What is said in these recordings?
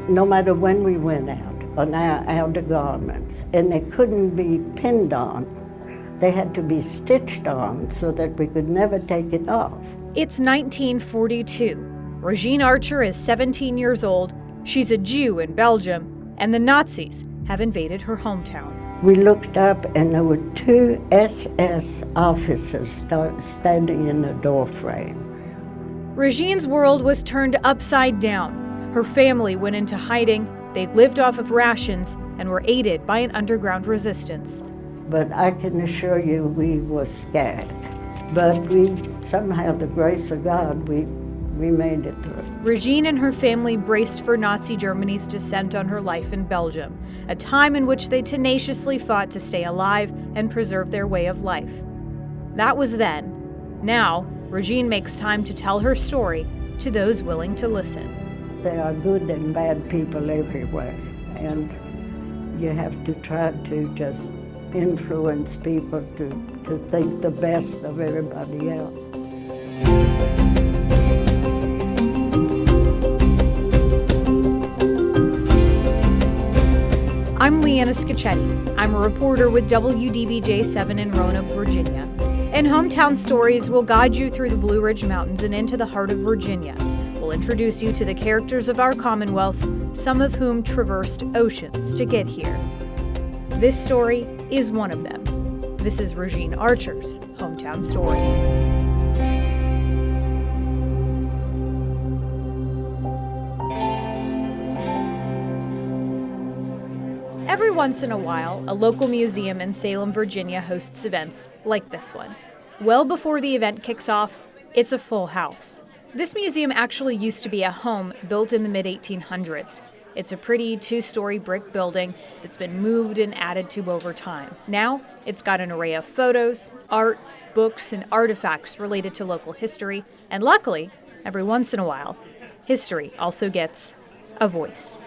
no matter when we went out, on our outer garments, and they couldn't be pinned on. They had to be stitched on so that we could never take it off. It's 1942. Regine Archer is 17 years old. She's a Jew in Belgium, and the Nazis have invaded her hometown. We looked up and there were two SS officers standing in the doorframe. Regine's world was turned upside down. Her family went into hiding. They lived off of rations and were aided by an underground resistance. But I can assure you we were scared. But we, somehow, the grace of God, we made it through. Regine and her family braced for Nazi Germany's descent on her life in Belgium, a time in which they tenaciously fought to stay alive and preserve their way of life. That was then. Now, Regine makes time to tell her story to those willing to listen. There are good and bad people everywhere, and you have to try to just influence people to think the best of everybody else. I'm Leanna Scacchetti. I'm a reporter with WWII in Roanoke, Virginia. And Hometown Stories will guide you through the Blue Ridge Mountains and into the heart of Virginia. We'll introduce you to the characters of our Commonwealth, some of whom traversed oceans to get here. This story is one of them. This is Regine Archer's Hometown Story. Every once in a while, a local museum in Salem, Virginia hosts events like this one. Well before the event kicks off, it's a full house. This museum actually used to be a home built in the mid-1800s. It's a pretty two-story brick building that's been moved and added to over time. Now, it's got an array of photos, art, books, and artifacts related to local history. And luckily, every once in a while, history also gets a voice.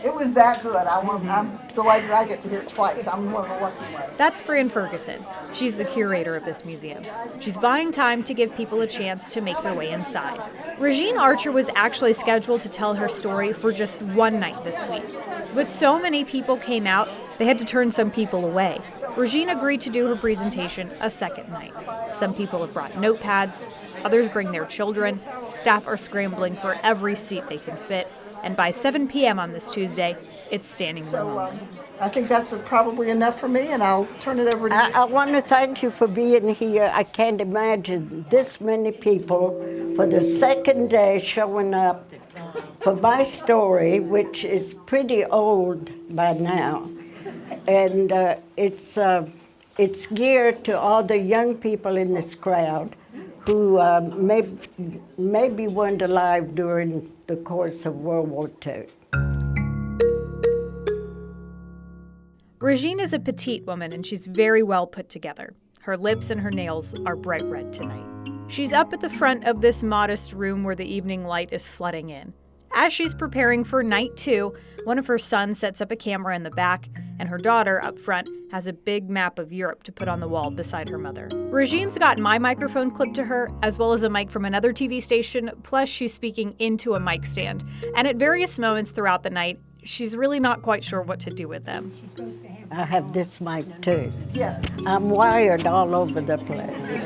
It was that good. I'm delighted I get to hear it twice. I'm one of the lucky ones. That's Fran Ferguson. She's the curator of this museum. She's buying time to give people a chance to make their way inside. Regine Archer was actually scheduled to tell her story for just one night this week. But so many people came out, they had to turn some people away. Regine agreed to do her presentation a second night. Some people have brought notepads, others bring their children. Staff are scrambling for every seat they can fit. And by 7 p.m. on this Tuesday, it's standing room only. I think that's probably enough for me, and I'll turn it over to you. I want to thank you for being here. I can't imagine this many people for the second day showing up for my story, which is pretty old by now. And it's geared to all the young people in this crowd who maybe weren't alive during the course of World War II. Regine is a petite woman and she's very well put together. Her lips and her nails are bright red tonight. She's up at the front of this modest room where the evening light is flooding in. As she's preparing for night 2, one of her sons sets up a camera in the back, and her daughter up front has a big map of Europe to put on the wall beside her mother. Regine's got my microphone clipped to her, as well as a mic from another TV station, plus she's speaking into a mic stand. And at various moments throughout the night, she's really not quite sure what to do with them. I have this mic too. Yes. I'm wired all over the place,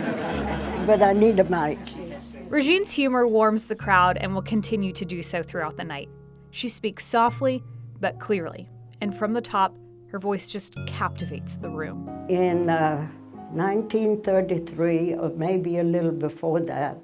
but I need a mic. Regine's humor warms the crowd and will continue to do so throughout the night. She speaks softly but clearly, and from the top, her voice just captivates the room. In 1933, or maybe a little before that,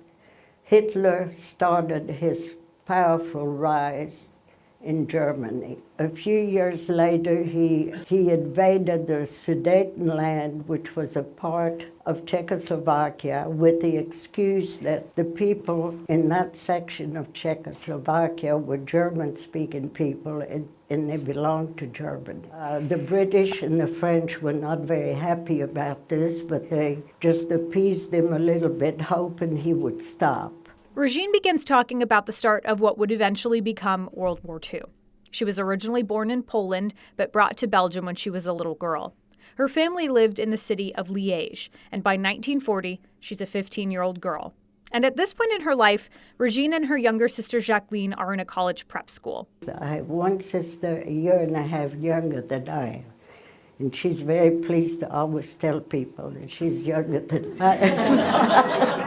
Hitler started his powerful rise in Germany. A few years later, he invaded the Sudetenland, which was a part of Czechoslovakia, with the excuse that the people in that section of Czechoslovakia were German-speaking people and they belonged to Germany. The British and the French were not very happy about this, but they just appeased him a little bit, hoping he would stop. Regine begins talking about the start of what would eventually become World War II. She was originally born in Poland, but brought to Belgium when she was a little girl. Her family lived in the city of Liège, and by 1940, she's a 15-year-old girl. And at this point in her life, Regine and her younger sister Jacqueline are in a college prep school. I have one sister a year and a half younger than I am. And she's very pleased to always tell people that she's younger than I am.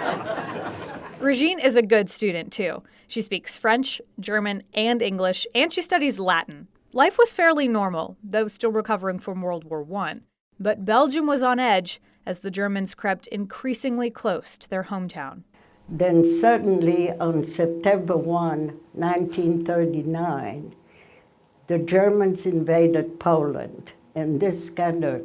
Regine is a good student, too. She speaks French, German, and English, and she studies Latin. Life was fairly normal, though still recovering from World War I. But Belgium was on edge as the Germans crept increasingly close to their hometown. Then suddenly, on September 1, 1939, the Germans invaded Poland, and this kind of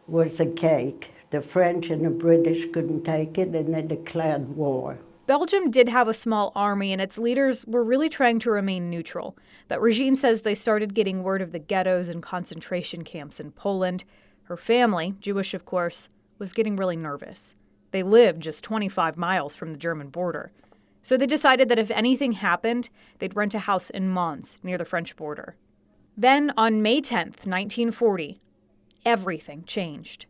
was a cake. The French and the British couldn't take it, and they declared war. Belgium did have a small army, and its leaders were really trying to remain neutral. But Regine says they started getting word of the ghettos and concentration camps in Poland. Her family, Jewish of course, was getting really nervous. They lived just 25 miles from the German border. So they decided that if anything happened, they'd rent a house in Mons, near the French border. Then, on May 10th, 1940, everything changed.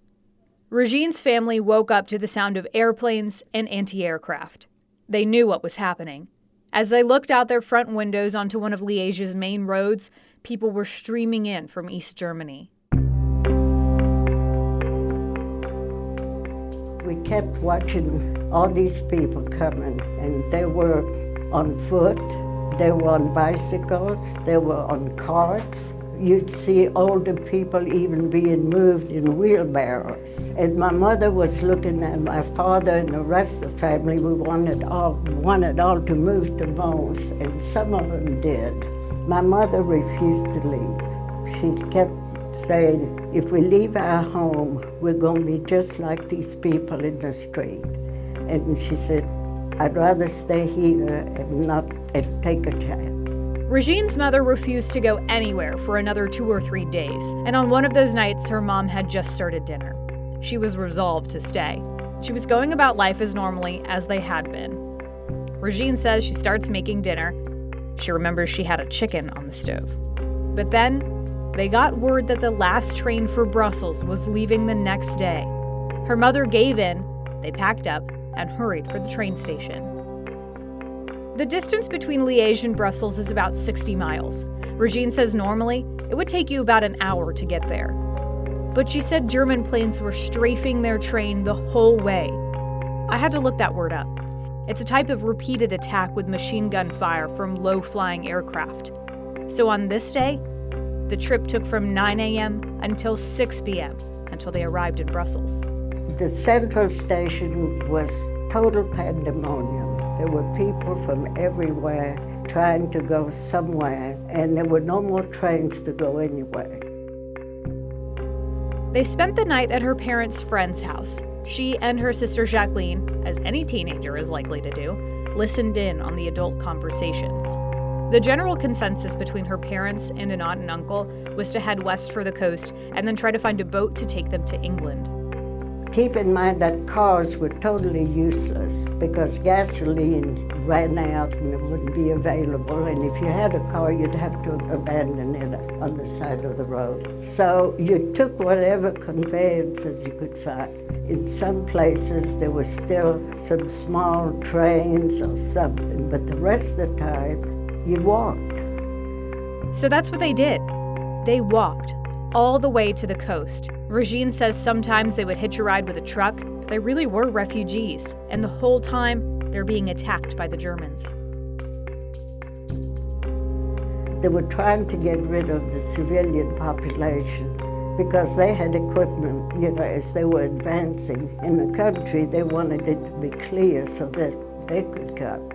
Regine's family woke up to the sound of airplanes and anti-aircraft. They knew what was happening. As they looked out their front windows onto one of Liège's main roads, people were streaming in from East Germany. We kept watching all these people coming, and they were on foot, they were on bicycles, they were on carts. You'd see older people even being moved in wheelbarrows. And my mother was looking at my father and the rest of the family. We wanted all to move to Mons, and some of them did. My mother refused to leave. She kept saying, if we leave our home, we're going to be just like these people in the street. And she said, I'd rather stay here and take a chance. Regine's mother refused to go anywhere for another 2 or 3 days, and on one of those nights, her mom had just started dinner. She was resolved to stay. She was going about life as normally as they had been. Regine says she starts making dinner. She remembers she had a chicken on the stove. But then, they got word that the last train for Brussels was leaving the next day. Her mother gave in, they packed up, and hurried for the train station. The distance between Liège and Brussels is about 60 miles. Regine says normally, it would take you about an hour to get there. But she said German planes were strafing their train the whole way. I had to look that word up. It's a type of repeated attack with machine gun fire from low-flying aircraft. So on this day, the trip took from 9 a.m. until 6 p.m. until they arrived in Brussels. The central station was total pandemonium. There were people from everywhere trying to go somewhere, and there were no more trains to go anywhere. They spent the night at her parents' friend's house. She and her sister Jacqueline, as any teenager is likely to do, listened in on the adult conversations. The general consensus between her parents and an aunt and uncle was to head west for the coast and then try to find a boat to take them to England. Keep in mind that cars were totally useless because gasoline ran out and it wouldn't be available. And if you had a car, you'd have to abandon it on the side of the road. So you took whatever conveyances you could find. In some places, there were still some small trains or something, but the rest of the time, you walked. So that's what they did. They walked all the way to the coast. Regine says sometimes they would hitch a ride with a truck, but they really were refugees, and the whole time they're being attacked by the Germans. They were trying to get rid of the civilian population because they had equipment, as they were advancing in the country. They wanted it to be clear so that they could come.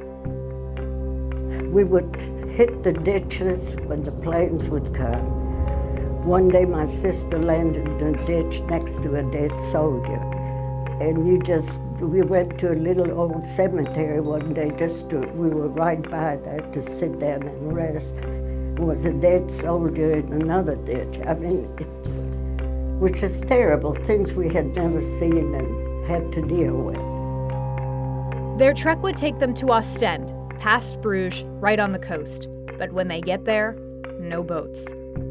We would hit the ditches when the planes would come. One day my sister landed in a ditch next to a dead soldier. And we went to a little old cemetery one day we were right by there to sit down and rest. There was a dead soldier in another ditch. Which is terrible, things we had never seen and had to deal with. Their truck would take them to Ostend, past Bruges, right on the coast. But when they get there, no boats.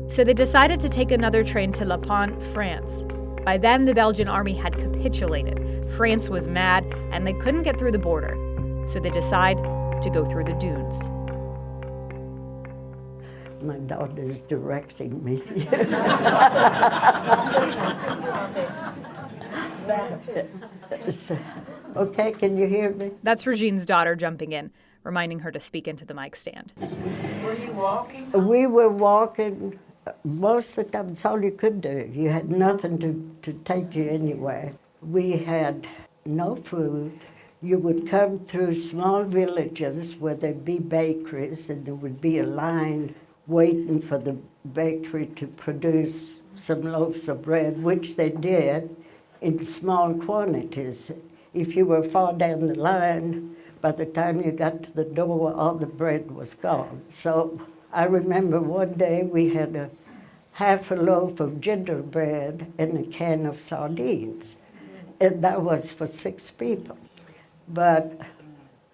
So they decided to take another train to La Panne, France. By then, the Belgian army had capitulated. France was mad, and they couldn't get through the border. So they decide to go through the dunes. My daughter's directing me. Okay, can you hear me? That's Regine's daughter jumping in, reminding her to speak into the mic stand. Were you walking? We were walking. Most of the time, it's all you could do. You had nothing to take you anywhere. We had no food. You would come through small villages where there'd be bakeries, and there would be a line waiting for the bakery to produce some loaves of bread, which they did in small quantities. If you were far down the line, by the time you got to the door, all the bread was gone. So I remember one day we had half a loaf of gingerbread and a can of sardines, and that was for 6 people. But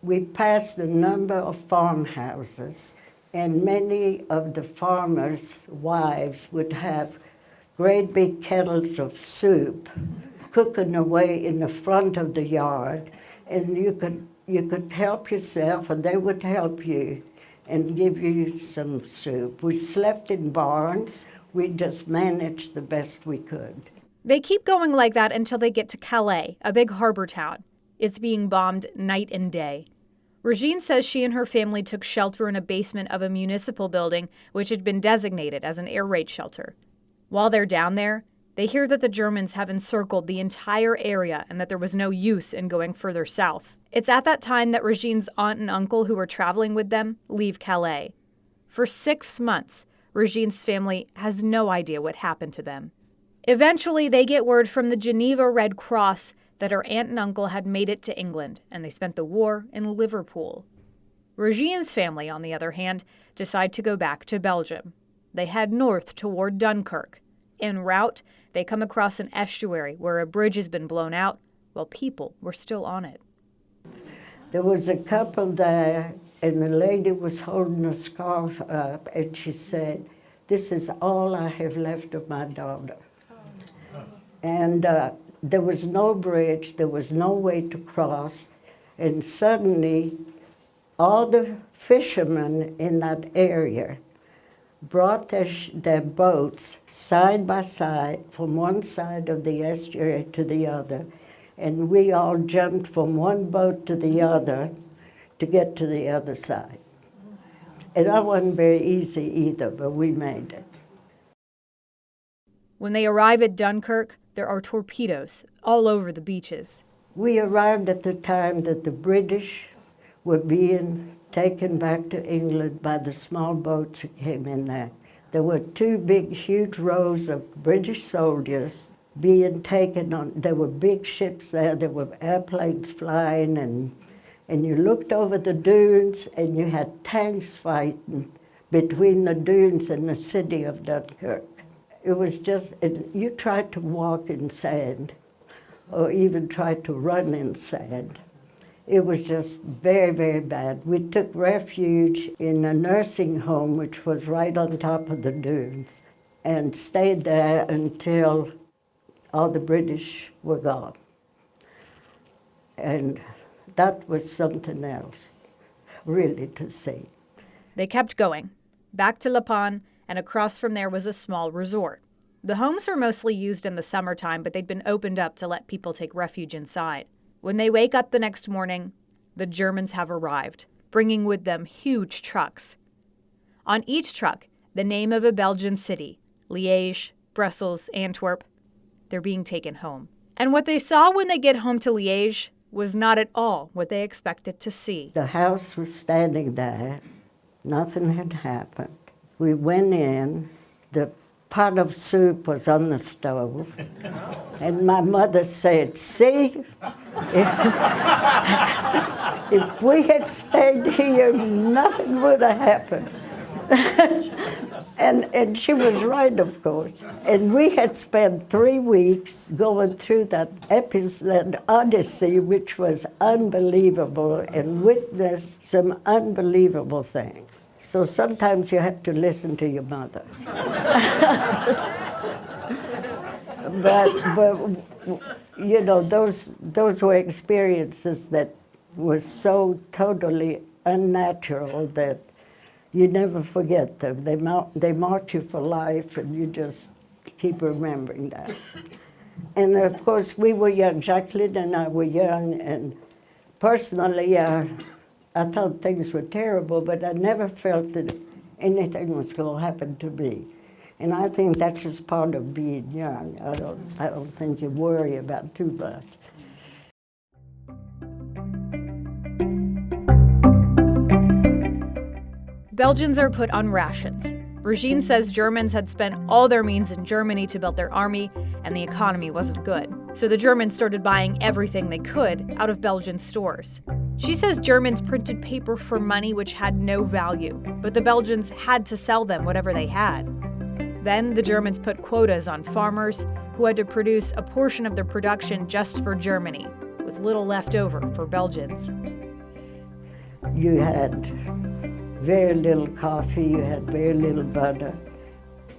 we passed a number of farmhouses, and many of the farmers' wives would have great big kettles of soup cooking away in the front of the yard, and you could help yourself, and they would help you and give you some soup. We slept in barns. We just managed the best we could. They keep going like that until they get to Calais, a big harbor town. It's being bombed night and day. Regine says she and her family took shelter in a basement of a municipal building which had been designated as an air raid shelter. While they're down there, they hear that the Germans have encircled the entire area and that there was no use in going further south. It's at that time that Regine's aunt and uncle, who were traveling with them, leave Calais. For 6 months, Regine's family has no idea what happened to them. Eventually, they get word from the Geneva Red Cross that her aunt and uncle had made it to England, and they spent the war in Liverpool. Regine's family, on the other hand, decide to go back to Belgium. They head north toward Dunkirk. En route, they come across an estuary where a bridge has been blown out while people were still on it. There was a couple there, and the lady was holding a scarf up, and she said, "This is all I have left of my daughter." And there was no bridge, there was no way to cross, and suddenly all the fishermen in that area brought their boats side by side from one side of the estuary to the other, and we all jumped from one boat to the other to get to the other side. And that wasn't very easy either, but we made it. When they arrive at Dunkirk, there are torpedoes all over the beaches. We arrived at the time that the British were being taken back to England by the small boats that came in there. There were 2 big, huge rows of British soldiers being taken on. There were big ships there were airplanes flying, and you looked over the dunes and you had tanks fighting between the dunes and the city of Dunkirk. It was just, you tried to walk in sand or even tried to run in sand. It was just very, very bad. We took refuge in a nursing home, which was right on top of the dunes, and stayed there until all the British were gone. And that was something else, really, to see. They kept going, back to La Panne, and across from there was a small resort. The homes were mostly used in the summertime, but they'd been opened up to let people take refuge inside. When they wake up the next morning, the Germans have arrived, bringing with them huge trucks. On each truck, the name of a Belgian city, Liège, Brussels, Antwerp. They're being taken home. And what they saw when they get home to Liège was not at all what they expected to see. The house was standing there. Nothing had happened. We went in. The pot of soup was on the stove. And my mother said, "See, if we had stayed here, nothing would have happened." And she was right, of course. And we had spent 3 weeks going through that odyssey, which was unbelievable, and witnessed some unbelievable things. So sometimes you have to listen to your mother. But you know, those were experiences that were so totally unnatural that you never forget them. They mark you for life, and you just keep remembering that. And of course, we were young. Jacqueline and I were young, and personally, I thought things were terrible, but I never felt that anything was going to happen to me. And I think that's just part of being young. I don't think you worry about too much. Belgians are put on rations. Regine says Germans had spent all their means in Germany to build their army, and the economy wasn't good. So the Germans started buying everything they could out of Belgian stores. She says Germans printed paper for money which had no value, but the Belgians had to sell them whatever they had. Then the Germans put quotas on farmers who had to produce a portion of their production just for Germany, with little left over for Belgians. You had very little coffee, you had very little butter.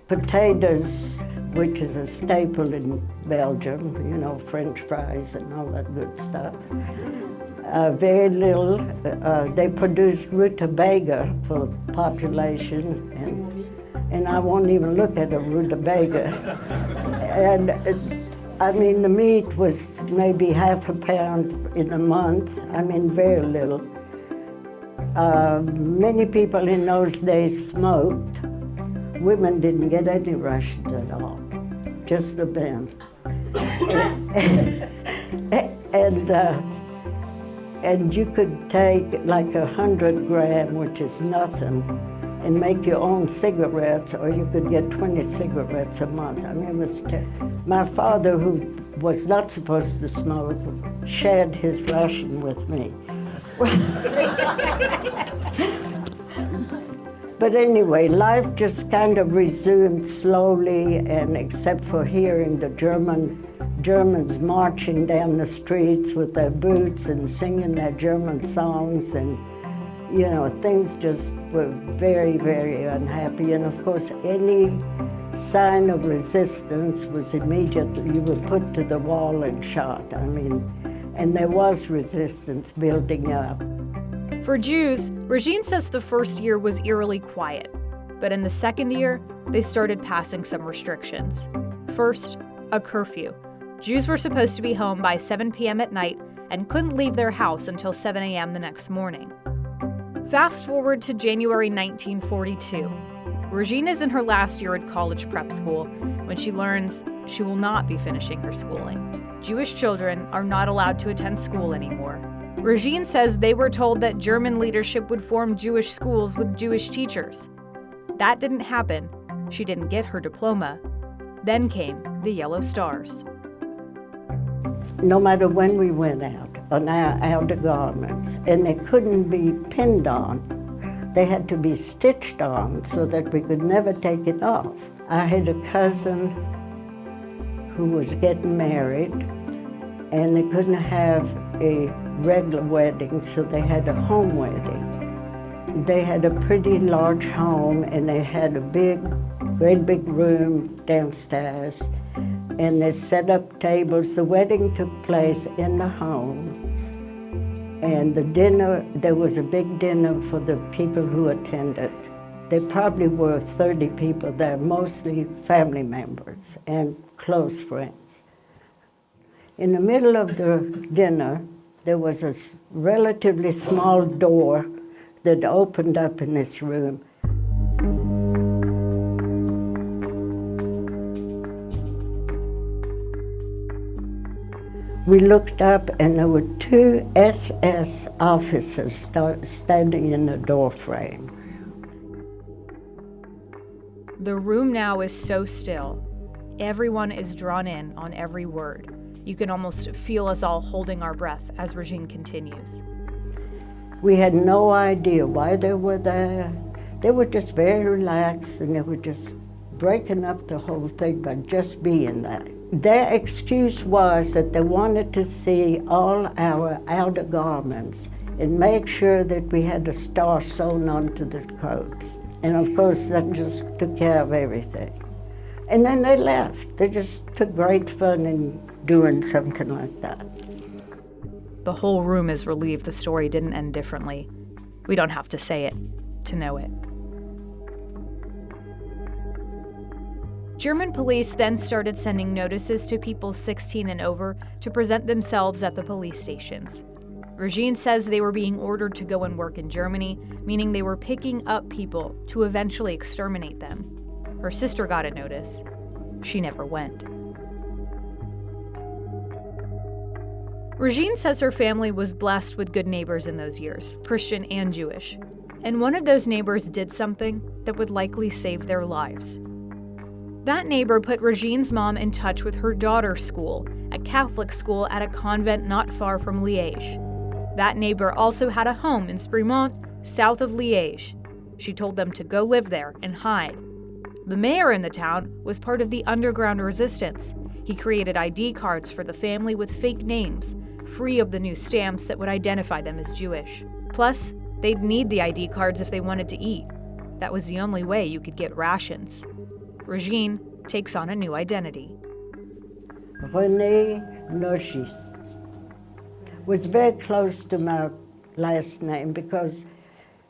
Potatoes, which is a staple in Belgium, you know, French fries and all that good stuff. Very little. They produced rutabaga for population, and I won't even look at a rutabaga. And I mean, the meat was maybe half a pound in a month. I mean, very little. Many people in those days smoked. Women didn't get any rations at all, just the men. And you could take like 100 gram, which is nothing, and make your own cigarettes, or you could get 20 cigarettes a month. I mean, it was my father, who was not supposed to smoke, shared his ration with me. But anyway, life just kind of resumed slowly, and except for hearing the Germans marching down the streets with their boots and singing their German songs, and you know, things just were very, very unhappy. And of course, any sign of resistance was immediately, you were put to the wall and shot. I mean, and there was resistance building up. For Jews, Regine says the first year was eerily quiet, but in the second year, they started passing some restrictions. First, a curfew. Jews were supposed to be home by 7 p.m. at night and couldn't leave their house until 7 a.m. the next morning. Fast forward to January 1942. Regine is in her last year at college prep school when she learns she will not be finishing her schooling. Jewish children are not allowed to attend school anymore. Regine says they were told that German leadership would form Jewish schools with Jewish teachers. That didn't happen. She didn't get her diploma. Then came the yellow stars. No matter when we went out, on our outer garments, and they couldn't be pinned on. They had to be stitched on so that we could never take it off. I had a cousin who was getting married, and they couldn't have a regular wedding, so they had a home wedding. They had a pretty large home, and they had a great big room downstairs, and they set up tables. The wedding took place in the home, and the dinner, there was a big dinner for the people who attended. There probably were 30 people there, mostly family members and close friends. In the middle of the dinner, there was a relatively small door that opened up in this room. We looked up, and there were two SS officers standing in the doorframe. The room now is so still. Everyone is drawn in on every word. You can almost feel us all holding our breath as Regine continues. We had no idea why they were there. They were just very relaxed, and they were just breaking up the whole thing by just being there. Their excuse was that they wanted to see all our outer garments and make sure that we had a star sewn onto the coats. And of course, that just took care of everything. And then they left. They just took great fun in doing something like that. The whole room is relieved the story didn't end differently. We don't have to say it to know it. German police then started sending notices to people 16 and over to present themselves at the police stations. Regine says they were being ordered to go and work in Germany, meaning they were picking up people to eventually exterminate them. Her sister got a notice. She never went. Regine says her family was blessed with good neighbors in those years, Christian and Jewish. And one of those neighbors did something that would likely save their lives. That neighbor put Regine's mom in touch with her daughter's school, a Catholic school at a convent not far from Liège. That neighbor also had a home in Sprimont, south of Liège. She told them to go live there and hide. The mayor in the town was part of the underground resistance. He created ID cards for the family with fake names, free of the new stamps that would identify them as Jewish. Plus, they'd need the ID cards if they wanted to eat. That was the only way you could get rations. Regine takes on a new identity. René Logis was very close to my last name because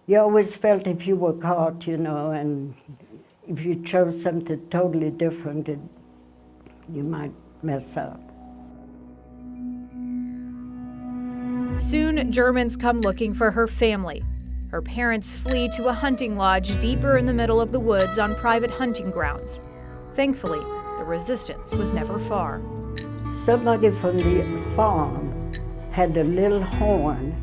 you always felt if you were caught, and if you chose something totally different, you might mess up. Soon, Germans come looking for her family. Her parents flee to a hunting lodge deeper in the middle of the woods on private hunting grounds. Thankfully, the resistance was never far. Somebody from the farm had a little horn,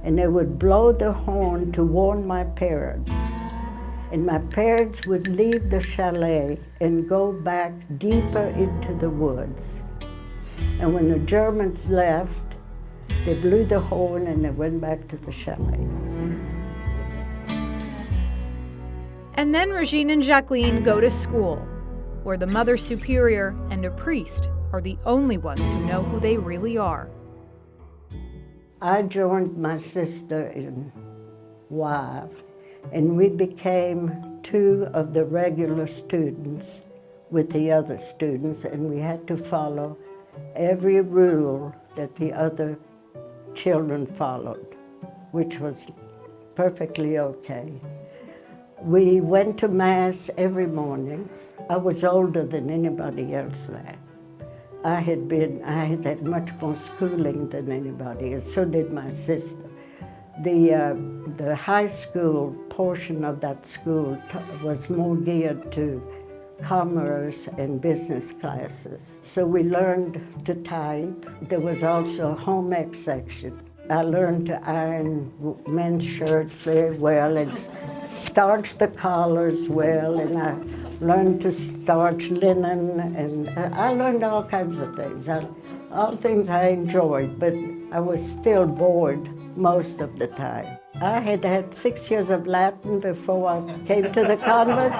and they would blow the horn to warn my parents. And my parents would leave the chalet and go back deeper into the woods. And when the Germans left, they blew the horn and they went back to the chalet. And then Regine and Jacqueline go to school, where the Mother Superior and a priest are the only ones who know who they really are. I joined my sister in WWII, and we became two of the regular students with the other students, and we had to follow every rule that the other children followed, which was perfectly okay. We went to Mass every morning. I was older than anybody else there. I had had much more schooling than anybody else, so did my sister. The high school portion of that school was more geared to commerce and business classes. So we learned to type. There was also a home ec section. I learned to iron men's shirts very well and starch the collars well, and I learned to starch linen, and I learned all kinds of things. All things I enjoyed, but I was still bored most of the time. I had 6 years of Latin before I came to the convent.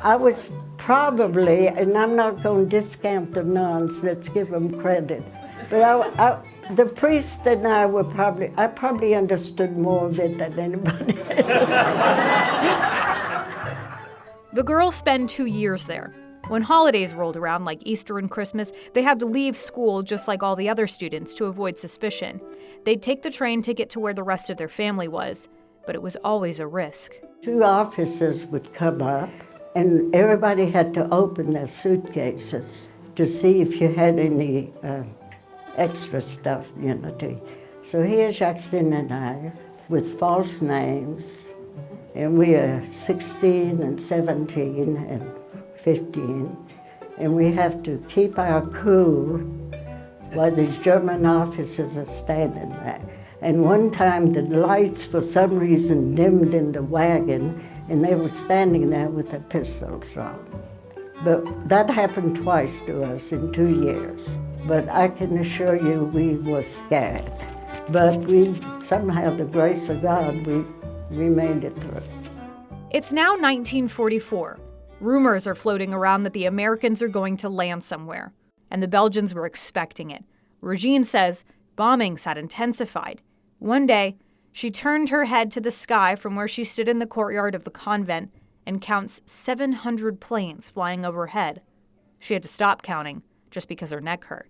I was probably, and I'm not going to discount the nuns, let's give them credit, but the priest and I probably understood more of it than anybody else. The girls spend 2 years there. When holidays rolled around, like Easter and Christmas, they had to leave school just like all the other students to avoid suspicion. They'd take the train to get to where the rest of their family was, but it was always a risk. 2 officers would come up, and everybody had to open their suitcases to see if you had any extra stuff, So here's Jacqueline and I with false names, and we are 16 and 17 and 15, and we have to keep our cool while these German officers are standing there. And one time the lights for some reason dimmed in the wagon, and they were standing there with their pistols drawn. But that happened twice to us in 2 years. But I can assure you we were scared. But we, somehow, the grace of God, we made it through. It's now 1944. Rumors are floating around that the Americans are going to land somewhere, and the Belgians were expecting it. Regine says bombings had intensified. One day, she turned her head to the sky from where she stood in the courtyard of the convent and counts 700 planes flying overhead. She had to stop counting just because her neck hurt.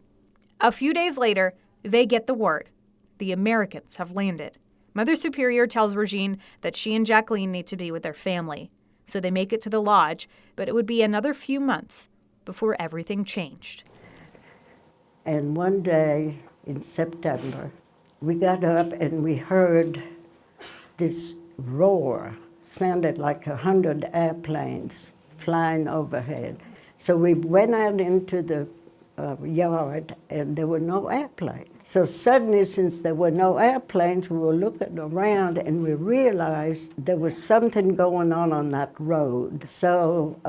A few days later, they get the word. The Americans have landed. Mother Superior tells Regine that she and Jacqueline need to be with their family. So they make it to the lodge, but it would be another few months before everything changed. And one day in September, we got up and we heard this roar. Sounded like 100 airplanes flying overhead. So we went out into the yard and there were no airplanes. So suddenly, since there were no airplanes, we were looking around and we realized there was something going on that road. So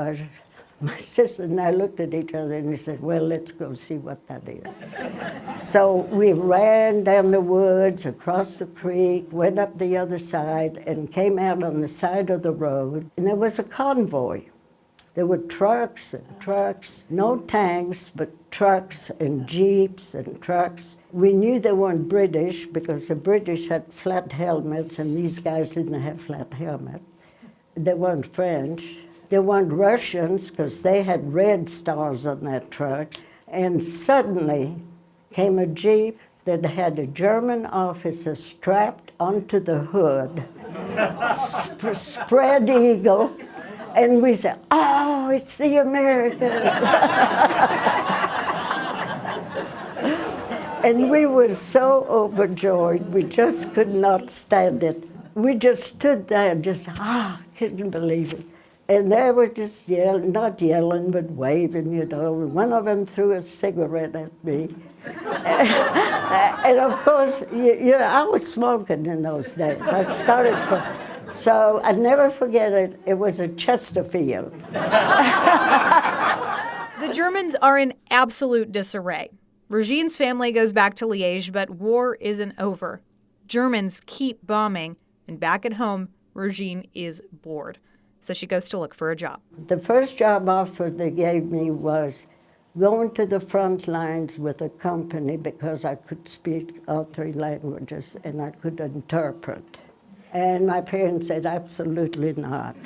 my sister and I looked at each other and we said, well, let's go see what that is. So we ran down the woods, across the creek, went up the other side and came out on the side of the road. And there was a convoy. There were trucks and trucks, no tanks, but trucks and jeeps and trucks. We knew they weren't British because the British had flat helmets and these guys didn't have flat helmets. They weren't French. They weren't Russians because they had red stars on their trucks. And suddenly came a jeep that had a German officer strapped onto the hood, spread eagle. And we said, oh, it's the Americans. And we were so overjoyed, we just could not stand it. We just stood there, couldn't believe it. And they were just yelling, not yelling, but waving, you know. One of them threw a cigarette at me. And of course, you know, I was smoking in those days. I started smoking. So I never forget it. It was a Chesterfield. The Germans are in absolute disarray. Regine's family goes back to Liège, but war isn't over. Germans keep bombing, and back at home, Regine is bored. So she goes to look for a job. The first job offer they gave me was going to the front lines with a company because I could speak all 3 languages and I could interpret. And my parents said, absolutely not.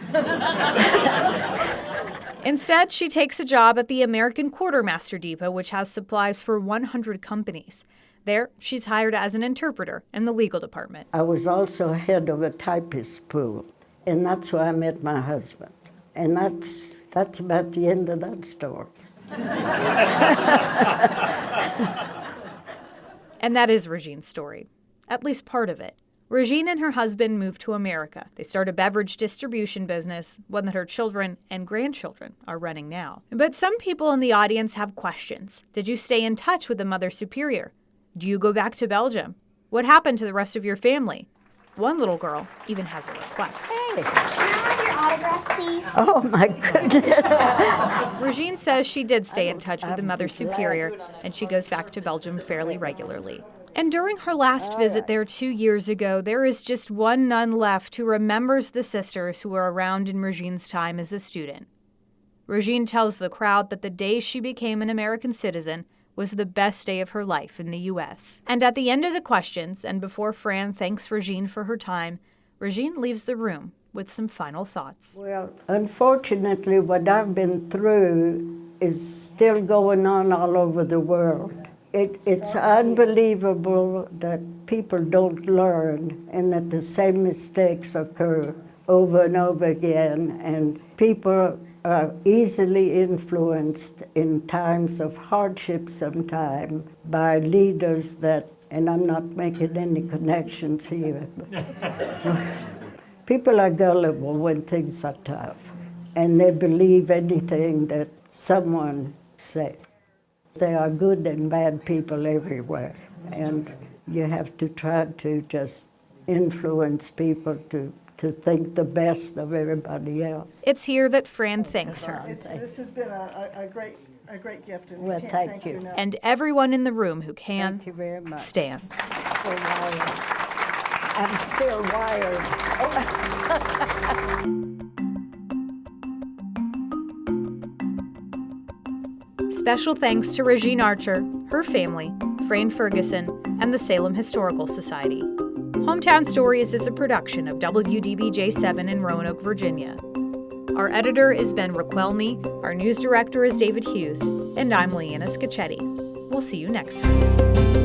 Instead, she takes a job at the American Quartermaster Depot, which has supplies for 100 companies. There, she's hired as an interpreter in the legal department. I was also head of a typist pool, and that's where I met my husband. And that's about the end of that story. And that is Regine's story, at least part of it. Regine and her husband moved to America. They started a beverage distribution business, one that her children and grandchildren are running now. But some people in the audience have questions. Did you stay in touch with the Mother Superior? Do you go back to Belgium? What happened to the rest of your family? One little girl even has a request. Hey. Can I have your autograph, please? Oh, my goodness. Regine says she did stay in touch with the Mother Superior, and she goes back to Belgium fairly regularly. And during her last visit there 2 years ago, there is just one nun left who remembers the sisters who were around in Regine's time as a student. Regine tells the crowd that the day she became an American citizen was the best day of her life in the U.S. And at the end of the questions, and before Fran thanks Regine for her time, Regine leaves the room with some final thoughts. Well, unfortunately, what I've been through is still going on all over the world. It's unbelievable that people don't learn and that the same mistakes occur over and over again, and people are easily influenced in times of hardship sometimes by leaders that, and I'm not making any connections here, but people are gullible when things are tough, and they believe anything that someone says. There are good and bad people everywhere, and you have to try to just influence people to think the best of everybody else. It's here that Fran thanks her. This has been a great gift, and Well, we can't thank thank you. you enough. And everyone in the room who can Thank you very much. stands. So wired. I'm still wired. Special thanks to Regine Archer, her family, Fran Ferguson, and the Salem Historical Society. Hometown Stories is a production of WDBJ-7 in Roanoke, Virginia. Our editor is Ben Raquelme, our news director is David Hughes, and I'm Leanna Scacchetti. We'll see you next time.